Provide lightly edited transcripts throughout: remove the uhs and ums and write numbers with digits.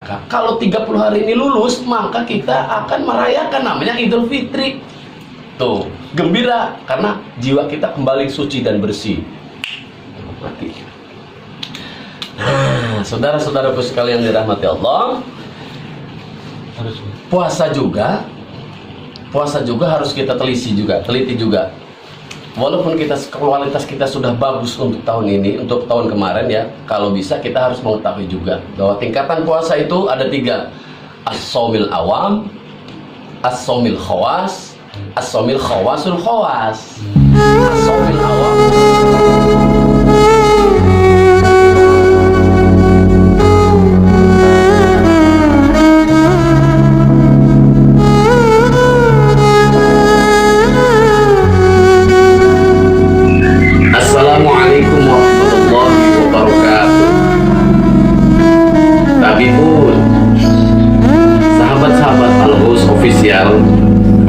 maka kalau 30 hari ini lulus, maka kita akan merayakan namanya Idul Fitri. Tuh, gembira karena jiwa kita kembali suci dan bersih. Mati. Nah, saudara-saudaraku sekalian dirahmati Allah, puasa juga harus kita teliti juga. Walaupun kualitas kita sudah bagus untuk tahun ini, untuk tahun kemarin ya, kalau bisa kita harus mengetahui juga bahwa tingkatan puasa itu ada 3. As-shaumil awam, as-shaumil khawas, as-shaumil khawasul khawas. As-shaumil awam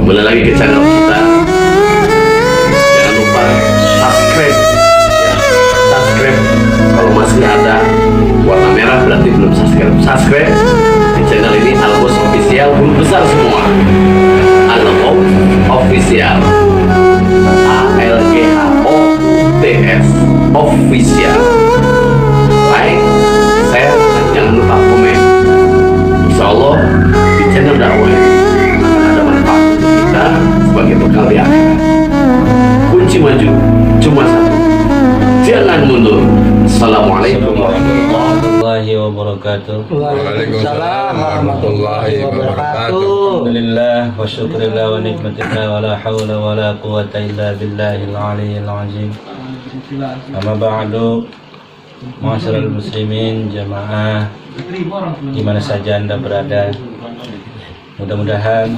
kembali lagi ke channel kita. Jangan lupa subscribe ya. Subscribe kalau masih ada warna merah berarti belum subscribe. Subscribe di channel ini Al-Ghos Official, huruf besar semua. Al-Ghos Official, ALGHOTS Official. Like, share, dan jangan lupa komen. Insya Allah di channel dakwah sebagai bekal di akhirat. Kunci maju cuma satu, jangan mundur. Assalamualaikum warahmatullahi wabarakatuh. Waalaikumsalam warahmatullahi wabarakatuh. Alhamdulillah wa syukurillah wa nikmatillah wa la hawla wa la quwata illa billahil aliyyil azim. Amma ba'du, ma'asyiral muslimin jamaah di mana saja Anda berada, mudah-mudahan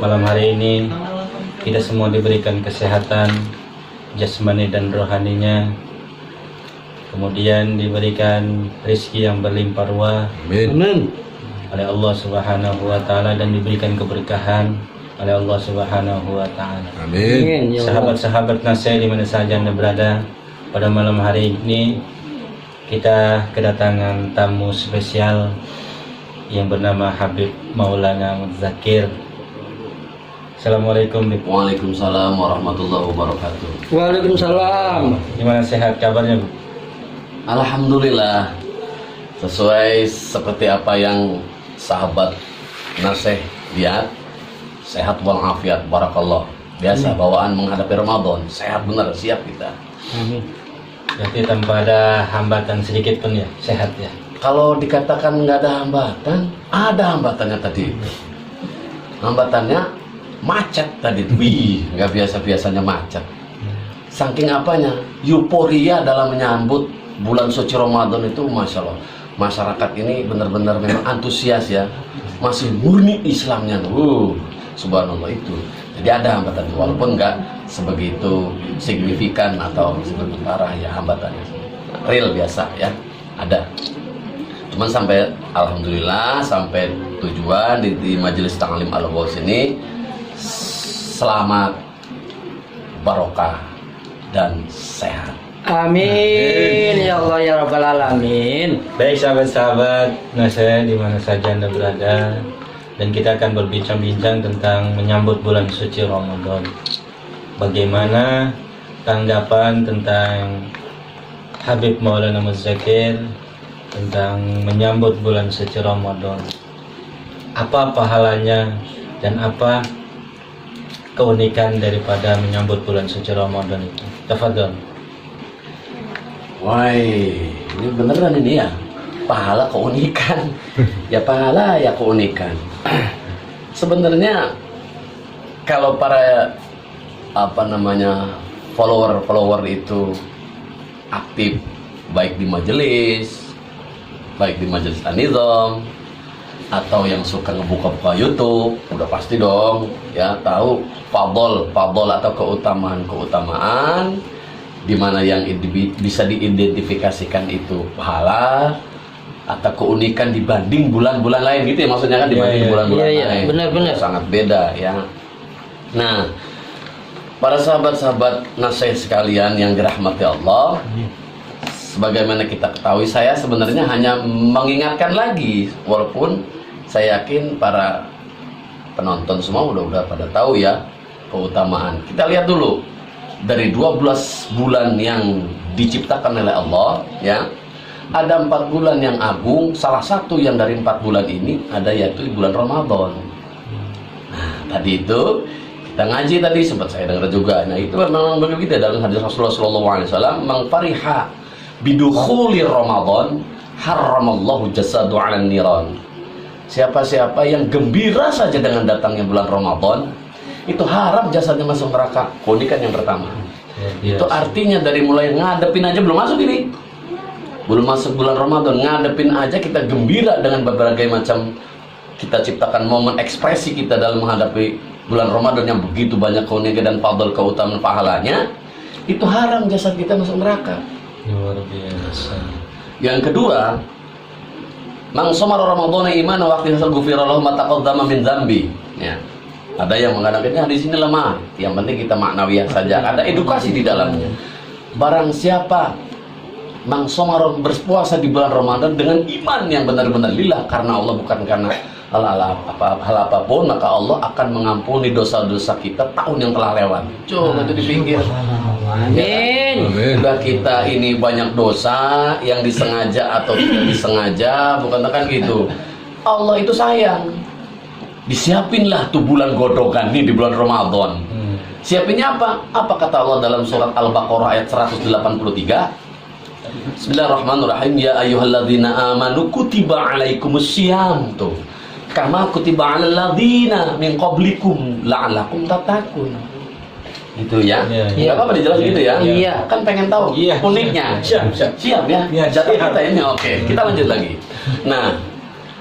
malam hari ini kita semua diberikan kesehatan jasmani dan rohaninya, kemudian diberikan rezeki yang berlimpah ruah oleh Allah Subhanahu wa taala, dan diberikan keberkahan oleh Allah Subhanahu wa taala. Amin. Sahabat-sahabat nasihat di mana saja Anda berada, pada malam hari ini kita kedatangan tamu spesial yang bernama Habib Maulana Muzakir. Assalamualaikum. Waalaikumsalam warahmatullahi wabarakatuh. Waalaikumsalam. Gimana, sehat kabarnya, Bu? Alhamdulillah, sesuai seperti apa yang sahabat Nasih lihat, sehat walafiat, barakallah. Biasa bawaan menghadapi Ramadan, sehat benar, siap kita. Amin. Berarti tanpa ada hambatan sedikit pun ya, sehat ya? Kalau dikatakan nggak ada hambatan, ada hambatannya tadi. Hambatannya macet tadi, wih, nggak biasa-biasanya macet. Saking apanya, euforia dalam menyambut bulan suci Ramadan itu, masya Allah. Masyarakat ini benar-benar memang antusias ya, masih murni Islamnya, subhanallah itu. Jadi ada hambatan, walaupun nggak sebegitu signifikan atau sebegitu parah ya hambatannya. Real biasa ya, ada. Cuman sampai alhamdulillah sampai tujuan di Majelis Ta'lim Al-Ghos ini selamat, barokah dan sehat. Amin. Ya Allah ya Rabbal Alamin. Baik sahabat-sahabat nasihat di mana saja Anda berada, dan kita akan berbincang-bincang tentang menyambut bulan suci Ramadan. Bagaimana tanggapan tentang Habib Maulana Muzakir tentang menyambut bulan suci Ramadan? Apa pahalanya dan apa keunikan daripada menyambut bulan suci Ramadan itu? Tafadhol. Wah, ini beneran ini ya, pahala keunikan. Ya pahala ya keunikan. Sebenarnya kalau para follower itu aktif baik di majelis An-Nizam, atau yang suka ngebuka-buka YouTube, udah pasti dong ya tahu fadol atau keutamaan di mana yang bisa diidentifikasikan itu pahala atau keunikan dibanding bulan-bulan lain gitu ya, maksudnya kan dibanding bulan-bulan lain. Benar-benar sangat beda ya. Nah, para sahabat-sahabat nasihat sekalian yang dirahmati Allah, sebagaimana kita ketahui, saya sebenarnya hanya mengingatkan lagi, walaupun saya yakin para penonton semua udah pada tahu ya keutamaan. Kita lihat dulu dari 12 bulan yang diciptakan oleh Allah, ya, ada 4 bulan yang agung. Salah satu yang dari 4 bulan ini ada yaitu bulan Ramadan. Nah, tadi itu kita ngaji tadi sempat saya dengar juga. Nah, itu memang begitu dalam hadis Rasulullah SAW, "Man fariha bidukhuli Ramadan haramallahu jasadu 'alan niran." Siapa-siapa yang gembira saja dengan datangnya bulan Ramadan, itu haram jasadnya masuk neraka. Ini kan yang pertama. Itu artinya dari mulai ngadepin aja, belum masuk ini, belum masuk bulan Ramadan, ngadepin aja kita gembira dengan berbagai macam kita ciptakan momen ekspresi kita dalam menghadapi bulan Ramadan yang begitu banyak keunikan dan fadl keutamaan pahalanya. Itu haram jasad kita masuk neraka. Luar biasa. Yang kedua, man shoma ramadhana imanan wa ihtisaban ghufira lahu ma taqaddama min dzambi. Ya. Ada yang mengatakan di sini lemah. Yang penting kita maknawiyah saja. Ada edukasi di dalamnya. Barang siapa man shoma berpuasa di bulan Ramadan dengan iman yang benar-benar lillah karena Allah, bukan karena hal apapun, maka Allah akan mengampuni dosa-dosa kita tahun yang telah lewat. Coba itu dipikir. Amin. Udah kita ini banyak dosa yang disengaja atau tidak disengaja, bukan kan gitu. Allah itu sayang. Disiapinlah tuh bulan godongan nih di bulan Ramadan. Siapinnya apa? Apa kata Allah dalam surat Al-Baqarah ayat 183? Bismillahirrahmanirrahim. Ya ayyuhalladzina amanu kutiba alaikumussyiyam, tuh. Kama kutiba alal ladzina min qablikum la'allakum tattaqun. Gitu ya. Enggak apa-apa dijelasin gitu ya. Iya. Kan pengen tahu uniknya. Siap ya. Jatah kita ini. Oke, kita lanjut lagi. Nah,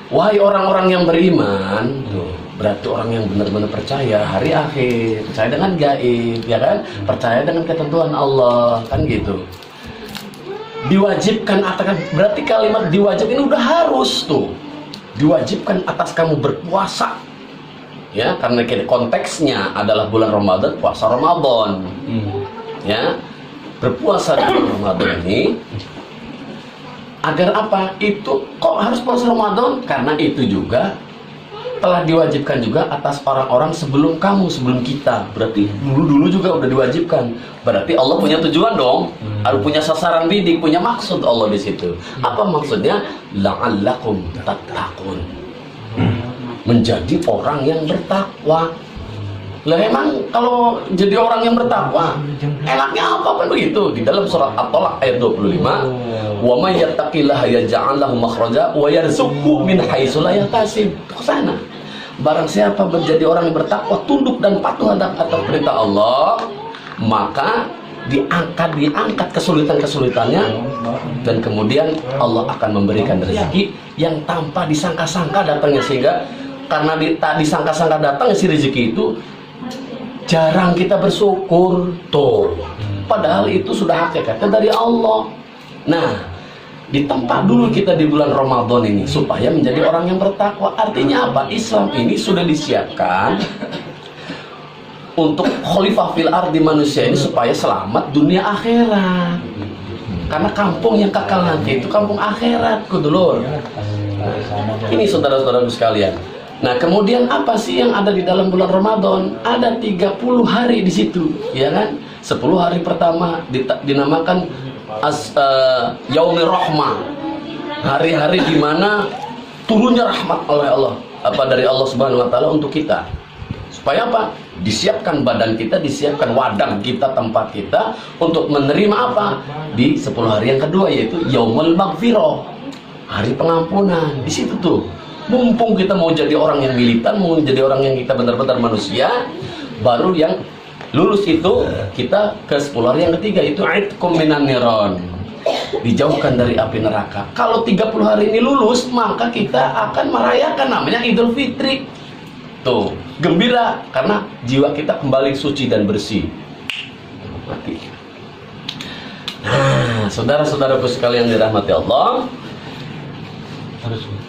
wahai orang-orang yang beriman, tuh, berarti orang yang benar-benar percaya hari akhir, percaya dengan gaib, ya kan? Percaya dengan ketentuan Allah, kan gitu. Diwajibkan atas, berarti kalimat diwajib ini udah harus tuh. Diwajibkan atas kamu berpuasa. Ya, karena konteksnya adalah bulan Ramadan, puasa Ramadan. Ya. Berpuasa di bulan Ramadan ini agar apa? Itu kok harus puasa Ramadan? Karena itu juga telah diwajibkan juga atas orang-orang sebelum kamu, sebelum kita. Berarti dulu juga udah diwajibkan. Berarti Allah punya tujuan dong. Harus punya sasaran bidik, punya maksud Allah di situ. Apa maksudnya? La'allakum tattaqun. Menjadi orang yang bertakwa. Lah emang kalau jadi orang yang bertakwa, enaknya apa kan begitu? Di dalam surat At-Talaq ayat 25, wa may yattaqillaha yaj'al lahu makhraja wa yarzuqhu min haitsu la yahtasib. Ke sana. Barang siapa menjadi orang yang bertakwa, tunduk dan patuh atas perintah Allah, maka diangkat kesulitan-kesulitannya, dan kemudian Allah akan memberikan rezeki yang tanpa disangka-sangka datangnya, sehingga karena tak disangka-sangka datangnya si rezeki itu jarang kita bersyukur tuh, padahal itu sudah hakikatnya dari Allah. Nah, ditempa dulu kita di bulan Ramadan ini supaya menjadi orang yang bertakwa. Artinya apa? Islam ini sudah disiapkan untuk khalifah fil ardi, manusia ini supaya selamat dunia akhirat. Karena kampung yang kekal nanti itu kampung akhirat, kudulur. Ini saudara-saudaraku sekalian. Nah, kemudian apa sih yang ada di dalam bulan Ramadan? Ada 30 hari di situ, ya kan? 10 hari pertama dinamakan Yaumir Rahmah. Hari-hari di mana turunnya rahmat oleh Allah, dari Allah Subhanahu wa taala untuk kita. Supaya apa? Disiapkan badan kita, disiapkan wadah kita, tempat kita untuk menerima apa? Di 10 hari yang kedua, yaitu Yaumul Maghfirah, hari pengampunan. Di situ tuh, mumpung kita mau jadi orang yang militan, mau jadi orang yang kita benar-benar manusia, baru yang lulus itu kita ke 10 hari yang ketiga, itu Aitqum minan niran, dijauhkan dari api neraka. Kalau 30 hari ini lulus, maka kita akan merayakan namanya Idul Fitri. Tuh, gembira karena jiwa kita kembali suci dan bersih. Nah, saudara-saudaraku sekalian dirahmati Allah,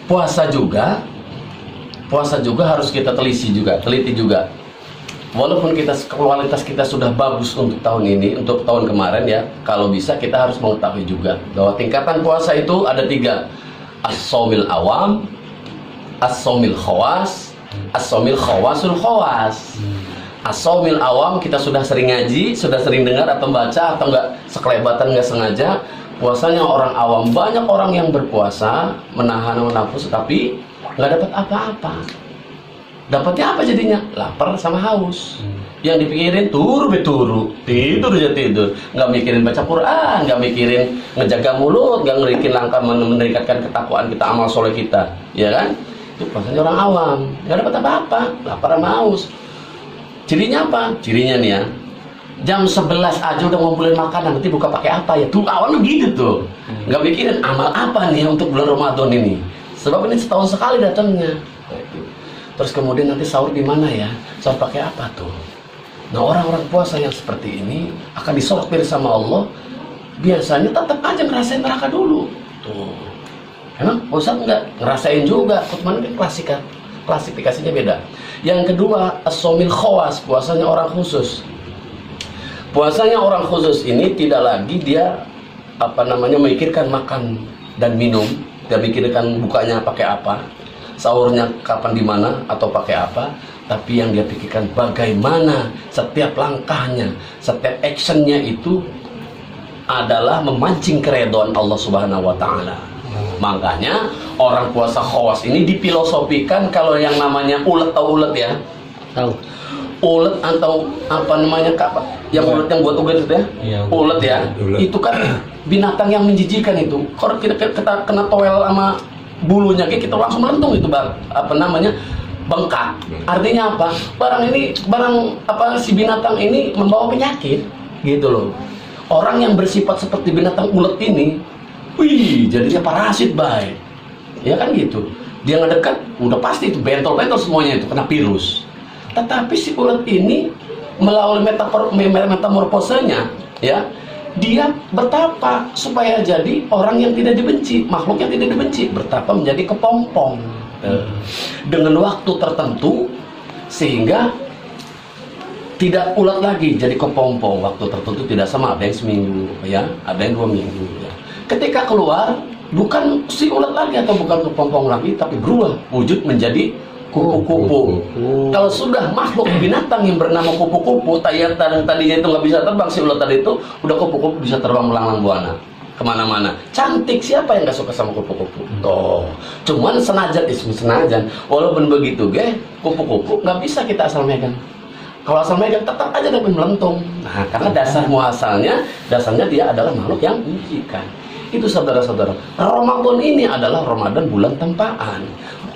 puasa juga harus kita teliti juga. walaupun kualitas kita sudah bagus untuk tahun ini, untuk tahun kemarin ya, kalau bisa kita harus mengetahui juga bahwa tingkatan puasa itu ada 3. As-shaumil awam, as-shaumil khawas, as-shaumil khawasul khawas. As-shaumil awam kita sudah sering ngaji, sudah sering dengar atau baca atau enggak sekelebatan enggak sengaja. Puasanya orang awam, banyak orang yang berpuasa menahan nafsu tapi nggak dapat apa-apa. Dapatnya apa jadinya? Lapar sama haus. Yang dipikirin turu tidur aja tidur, nggak mikirin baca Quran, nggak mikirin ngejaga mulut, nggak ngerikin langkah meningkatkan ketakwaan kita, amal soleh kita, ya kan? Itu puasanya orang awam, nggak dapat apa-apa, lapar sama haus. Cirinya apa? Cirinya nih ya, jam 11 aja udah ngumpulin makanan, nanti buka pakai apa ya? Tuh awalnya gitu tuh, nggak mikirin amal apa nih untuk bulan Ramadan ini. Sebab ini setahun sekali datangnya. Terus kemudian nanti sahur di mana ya? Sahur pakai apa tuh? Nah, orang-orang puasa yang seperti ini akan disortir sama Allah. Biasanya tetap aja ngerasain neraka dulu. Tuh. Emang Ustaz enggak ngerasain juga, cuman klasifikasinya beda. Yang kedua, as-shaumil khawas, puasanya orang khusus. Puasanya orang khusus ini tidak lagi dia memikirkan makan dan minum, dia mikirkan bukanya pakai apa, sahurnya kapan di mana atau pakai apa, tapi yang dia pikirkan bagaimana setiap langkahnya, setiap actionnya itu adalah memancing keridhaan Allah Subhanahu wa taala. Makanya orang puasa khawas ini difilosofikan kalau yang namanya ulet, tahu ulet ya? Tahu. Ulet atau yang ulet yang buat ugat itu ya? Iya, ulet ya. ulet. Itu kan binatang yang menjijikan itu. Kalau kita kena toel sama bulunya kita langsung melentung itu bengkak. Artinya apa? Si binatang ini membawa penyakit gitu loh. Orang yang bersifat seperti binatang ulet ini, jadinya parasit, baik. Ya kan gitu. Dia ngedekat, udah pasti itu bentol-bentol semuanya itu kena virus. Tetapi si ulet ini melalui metamorfosenya, ya, dia bertapa supaya jadi orang yang tidak dibenci, makhluk yang tidak dibenci, bertapa menjadi kepompong dengan waktu tertentu sehingga tidak ulat lagi jadi kepompong. Waktu tertentu tidak sama, ada yang seminggu ya, ada yang 2 minggu ya. Ketika keluar bukan si ulat lagi atau bukan kepompong lagi, tapi berubah wujud menjadi kupu-kupu. Kalau sudah makhluk binatang yang bernama kupu-kupu, tadinya itu nggak bisa terbang, si ulat tadi itu udah kupu-kupu bisa terbang melanglang buana kemana-mana. Cantik, siapa yang nggak suka sama kupu-kupu? Toh, cuman senajan walaupun begitu kupu-kupu nggak bisa kita asal megang. Kalau asal megang tetap aja dapat melentung. Nah, karena dasarnya dia adalah makhluk yang menjijikan. Itu saudara-saudara, Ramadan ini adalah Ramadan bulan tempaan,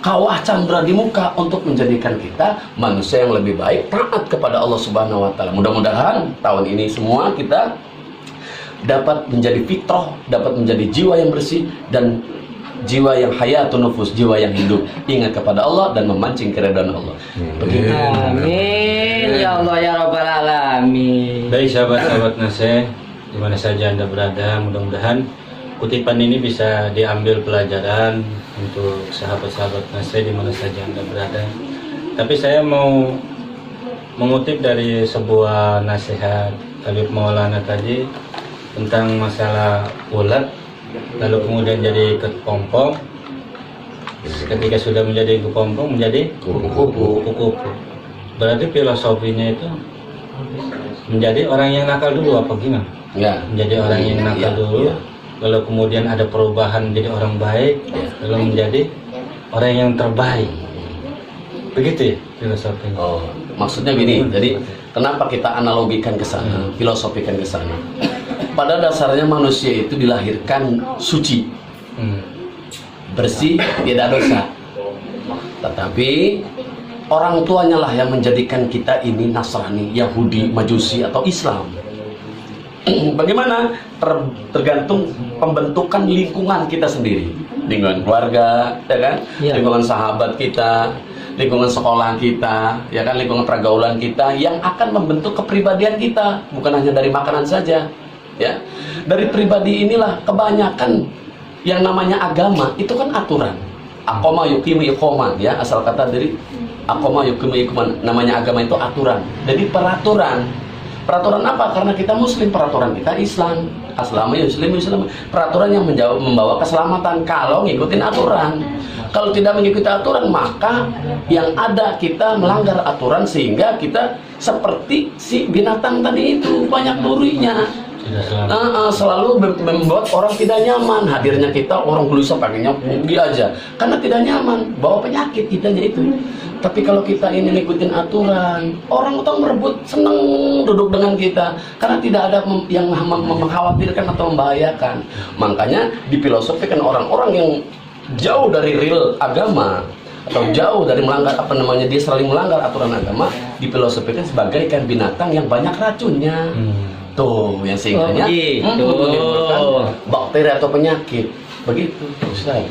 kawah candra di muka untuk menjadikan kita manusia yang lebih baik, taat kepada Allah Subhanahu wa taala. Mudah-mudahan tahun ini semua kita dapat menjadi fitrah, dapat menjadi jiwa yang bersih dan jiwa yang hayatun nufus, jiwa yang hidup, ingat kepada Allah dan memancing keridhaan Allah. Begitu. Amin ya Allah ya rabbal alamin. Baik sahabat-sahabat Nasih, di mana saja Anda berada, mudah-mudahan kutipan ini bisa diambil pelajaran untuk sahabat-sahabat Nasih di mana saja Anda berada. Tapi saya mau mengutip dari sebuah nasihat Habib Maulana tadi tentang masalah ulat, lalu kemudian jadi kepompong. Ketika sudah menjadi kepompong menjadi kupu-kupu. Berarti filosofinya itu menjadi orang yang nakal dulu apa gimana? Ya. Menjadi orang yang nakal dulu. Ya. Lalu kemudian ada perubahan menjadi orang baik, lalu menjadi orang yang terbaik. Begitu ya filosofinya. Oh, maksudnya gini. Jadi kenapa kita analogikan ke sana, filosofikan ke sana? Pada dasarnya manusia itu dilahirkan suci, bersih, tidak dosa. Tetapi orang tuanya lah yang menjadikan kita ini Nasrani, Yahudi, Majusi atau Islam. Bagaimana? Tergantung pembentukan lingkungan kita sendiri, lingkungan keluarga, ya kan? Ya. Lingkungan sahabat kita, lingkungan sekolah kita, ya kan? Lingkungan pergaulan kita yang akan membentuk kepribadian kita, bukan hanya dari makanan saja, ya. Dari pribadi inilah kebanyakan yang namanya agama itu kan aturan. Aqoma yuqimu iqoman, ya, asal kata dari Akoma yukum namanya agama itu aturan. Jadi peraturan. Peraturan apa? Karena kita muslim, peraturan kita Islam. Aslama Muslim. Peraturan yang membawa keselamatan kalau ngikutin aturan. Kalau tidak mengikuti aturan, maka yang ada kita melanggar aturan sehingga kita seperti si binatang tadi itu, banyak durinya. Selalu membuat orang tidak nyaman. Hadirnya kita orang gelisah pakainya pergi aja karena tidak nyaman, bawa penyakit kitanya itu. Tapi kalau kita ini ngikutin aturan, orang itu merebut, seneng duduk dengan kita karena tidak ada yang mengkhawatirkan atau membahayakan. Makanya difilosofikan orang-orang yang jauh dari real agama atau jauh dari melanggar dia selalu melanggar aturan agama, difilosofikan sebagai ikan binatang yang banyak racunnya. Tuh, yang sehingganya menimbulkan bakteri atau penyakit. Begitu, Ustaz.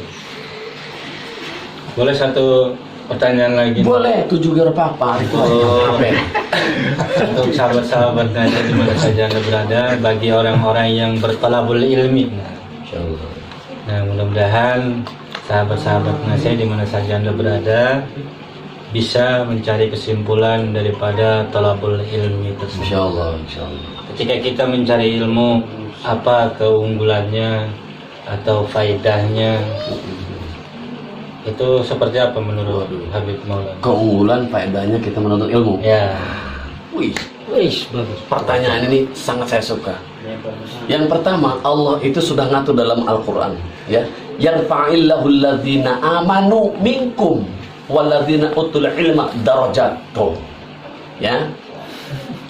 Boleh satu pertanyaan lagi? Boleh, 7 gero papa itu apa? Untuk sahabat-sahabat ngajar di mana saja Anda berada, bagi orang-orang yang bertalabul ilmi. Insyaallah. Nah, mudah-mudahan sahabat-sahabat ngajar di mana saja Anda berada bisa mencari kesimpulan daripada talabul ilmi tersebut. Insyaallah, insyaallah. Ketika kita mencari ilmu, apa keunggulannya atau faedahnya, itu seperti apa menurut Habib Maulana? Keunggulan faedahnya kita menuntut ilmu. Ya. Wih, bagus. pertanyaan ini sangat saya suka. Yang pertama, Allah itu sudah ngatur dalam Al-Qur'an, ya. Yarfa'illahu alladzina amanu minkum walladzina utul ilma darajat. Ya.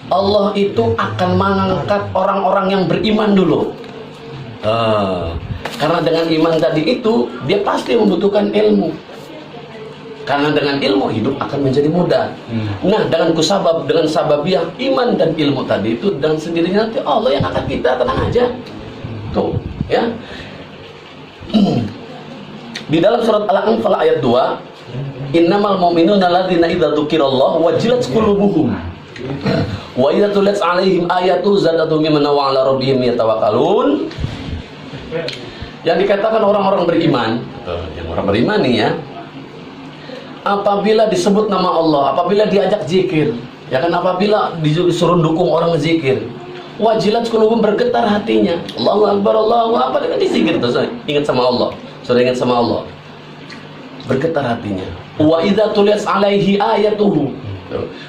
Allah itu akan mengangkat orang-orang yang beriman dulu. Karena dengan iman tadi itu dia pasti membutuhkan ilmu. Karena dengan ilmu hidup akan menjadi mudah. Nah, dengan sababiyah iman dan ilmu tadi itu, dan sendirinya nanti Allah yang akan kita, tenang aja. Tuh, ya. Di dalam surat Al-Anfal ayat 2, innamal mu'minuna alladzina idza dzukirallahu wajilat qulubuhum wa idza tuliyat 'alaihim ayatu zadatuhum imanan wa 'ala rabbihim yatawakkalun. Yang dikatakan orang-orang beriman, yang orang beriman nih ya, apabila disebut nama Allah, apabila diajak zikir, ya kan, apabila disuruh dukung orang zikir, wajilat qulubuhum, bergetar hatinya. Allahu Akbar, Allahu Akbar, dengan dizikir terus ingat sama Allah, sudah ingat sama Allah, bergetar hatinya. Wa idza tuliyat 'alaihi ayatuhu,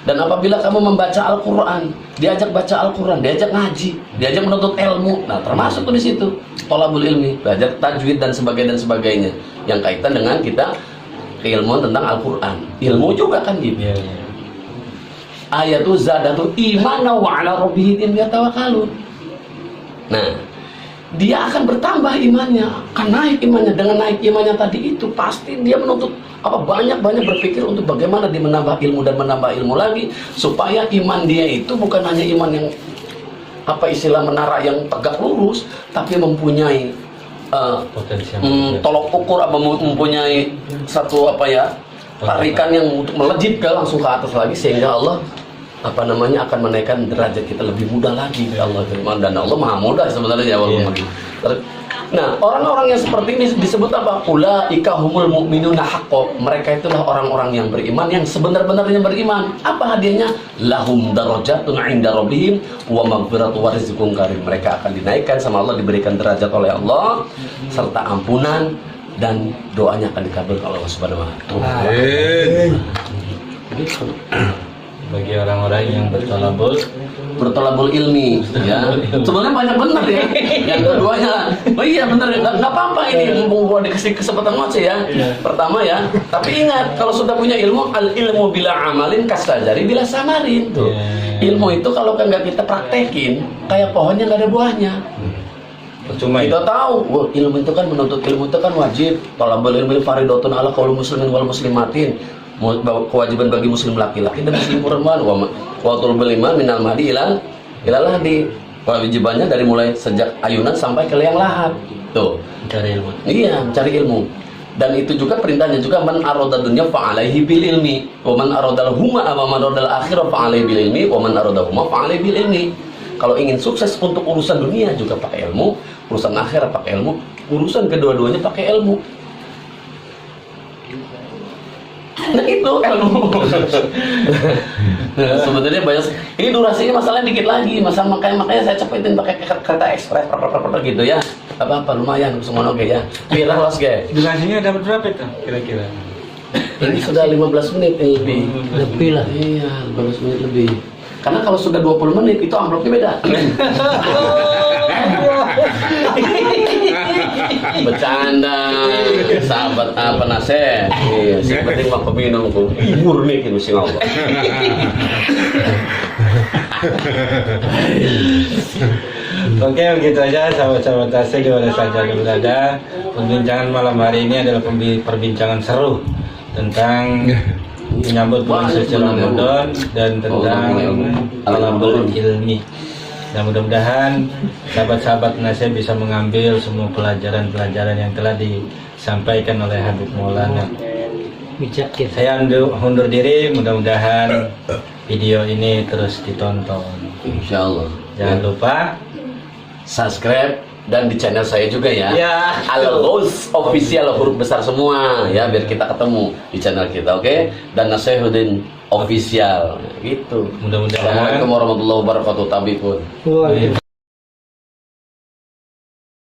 dan apabila kamu membaca Al-Quran, diajak baca Al-Quran, diajak ngaji, diajak menuntut ilmu, nah termasuk tuh di situ thalabul ilmi, belajar tajwid dan sebagainya yang kaitan dengan kita keilmuan tentang Al-Quran, ilmu juga kan gitu. Ayatu zadatu imana wa ala rabbihim yatawakkalun. Nah, dia akan bertambah imannya, akan naik imannya. Dengan naik imannya tadi itu pasti dia menuntut banyak berpikir untuk bagaimana dia menambah ilmu dan menambah ilmu lagi, supaya iman dia itu bukan hanya iman yang istilah menara yang tegak lurus, tapi mempunyai tolok ukur, mempunyai satu tarikan yang untuk melejit langsung ke atas lagi, sehingga Allah akan menaikkan derajat kita lebih mudah lagi. Allah firman, dan Allah maha mudah sebenarnya. Nah, orang-orang yang seperti ini disebut apa? Ulaika humul mu'minuna haqqo. Mereka itulah orang-orang yang beriman, yang sebenar-benarnya beriman. Apa hadiahnya? Lahum darajatun 'inda rabbihim wa maghfiratu wa rizqun karim. Mereka akan dinaikkan sama Allah, diberikan derajat oleh Allah, serta ampunan, dan doanya akan dikabulkan oleh Allah Subhanahu wa taala. Bagi orang-orang yang bertolabul ilmi, ya. Sebenarnya banyak benar ya. Yang keduanya, oh iya benar, nggak apa-apa ini, mumpung gua dikasih kesempatan ngoceh ya. Pertama ya, tapi ingat kalau sudah punya ilmu, al ilmu bila amalin kasajari bila samarin tuh. Ilmu itu kalau nggak kita praktekin, kayak pohonnya nggak ada buahnya. Percuma kita tahu, ilmu itu kan, menuntut ilmu itu kan wajib. Talabul ilmi fardhatun ala qaulil muslimin wal muslimatin. Kewajiban bagi muslim laki-laki dan muslim perempuan. Wa tulbul iman minal mahdi ilal lahdi. Kewajibannya dari mulai sejak ayunan sampai ke liang lahat. Tuh, mencari ilmu. Iya, mencari ilmu. Dan itu juga perintahnya juga, man arada dunya fa alaihi bil ilmi wa man aradal huma wa man aradal akhirah fa alaihi bil ilmi wa man aradal huma fa alaihi bil ilmi. Kalau ingin sukses untuk urusan dunia juga pakai ilmu, urusan akhirat pakai ilmu, urusan kedua-duanya pakai ilmu. Nah itu ilmu. Nah, sebenarnya banyak. Ini durasinya masalahnya dikit lagi, makanya saya cepetin pakai kereta ekspres gitu ya. Apa lumayan semua oke ya. Biar los ge. Durasinya dapat berapa itu kira-kira? Ini sudah 15 menit lebih. Lebih lah. Iya, 15 menit lebih. Karena kalau sudah 20 menit itu amplopnya beda. Bercanda, sahabat apa nase? Iya, sih penting mah peminum ku. Murni gitu sih Allah. Oke, begitu aja sahabat-sahabat Tasik di mana saja Anda berada. Perbincangan malam hari ini adalah perbincangan seru tentang menyambut bulan suci Ramadan dan tentang alamul ilmi. Dan mudah-mudahan sahabat-sahabat Nasib bisa mengambil semua pelajaran-pelajaran yang telah disampaikan oleh Habib Maulana. Bijak ya. Saya undur diri, mudah-mudahan video ini terus ditonton. Insya Allah. Jangan lupa Subscribe dan di channel saya juga ya. Ya. Al-Ghaus official huruf besar semua ya biar kita ketemu di channel kita, oke? Dan Nasihuddin official gitu. mudah-mudahan Assalamualaikum warahmatullahi wabarakatuh. Tabipun. Wah.